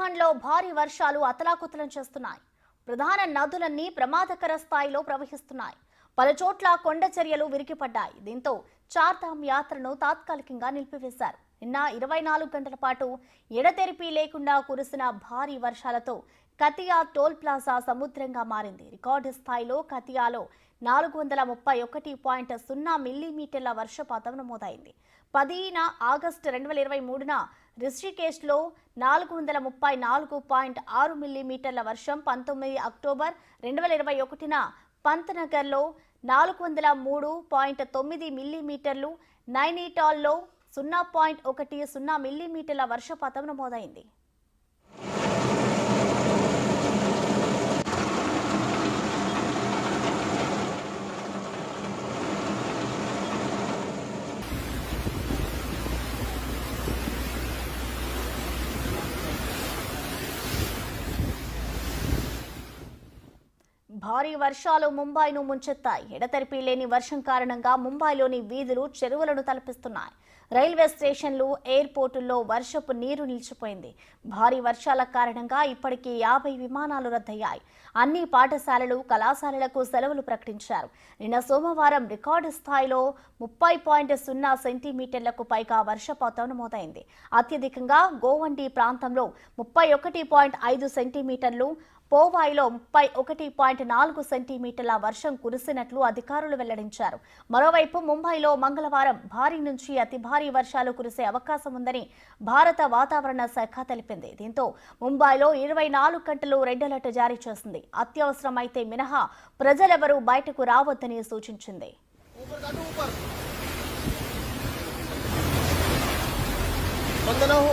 ఉత్తరాఖండ్లో భారీ వర్షాలు అతలాకుతలం చేస్తున్నాయి. ప్రధాన నదులన్నీ ప్రమాదకర స్థాయిలో ప్రవహిస్తున్నాయి. పలుచోట్ల కొండ చర్యలు విరిగిపడ్డాయి. దీంతో చార్ధామ్ యాత్రను తాత్కాలికంగా నిలిపివేశారు. నిన్న 24 గంటల పాటు ఎడతెరిపి లేకుండా కురిసిన భారీ వర్షాలతో కతియా టోల్ ప్లాజా సముద్రంగా మారింది. రికార్డు స్థాయిలో కతియాలో 431.0 మిల్లీమీటర్ల వర్షపాతం నమోదైంది. 10 ఆగస్టు 2023న రిషికేశ్లో 434.6 మిల్లీమీటర్ల వర్షం, 19 అక్టోబర్ 2021న పంతనగర్లో 403.9 మిల్లీమీటర్లు, నైనిటాల్లో 0.10 మిల్లీమీటర్ల వర్షపాతం నమోదైంది. భారీ వర్షాలు ముంబైను ముంచెత్తాయి. ఎడతెరిపి లేని వర్షం కారణంగా ముంబైలోని వీధులు చెరువులను తలపిస్తున్నాయి. రైల్వే స్టేషన్లు, ఎయిర్పోర్టుల్లో వర్షపు నీరు నిలిచిపోయింది. భారీ వర్షాల కారణంగా ఇప్పటికీ 50 విమానాలు రద్దయ్యాయి. అన్ని పాఠశాలలు, కళాశాలలకు సెలవులు ప్రకటించారు. నిన్న సోమవారం రికార్డు స్థాయిలో 30.0 సెంటీమీటర్లకు పైగా వర్షపాతం నమోదైంది. అత్యధికంగా గోవండి ప్రాంతంలో 31.5 సెంటీమీటర్లు, పోవాయిలో 31.4 సెంటీమీటర్ల వర్షం కురిసినట్లు అధికారులు వెల్లడించారు. మరోవైపు ముంబైలో మంగళవారం భారీ నుంచి అతి భారీ వర్షాలు కురిసే అవకాశం ఉందని భారత వాతావరణ శాఖ తెలిపింది. దీంతో ముంబైలో 24 గంటలు రెడ్ అలర్ట్ జారీ చేసింది. అత్యవసరమైతే మినహా ప్రజలెవరూ బయటకు రావద్దని సూచించింది. बंद ना हो।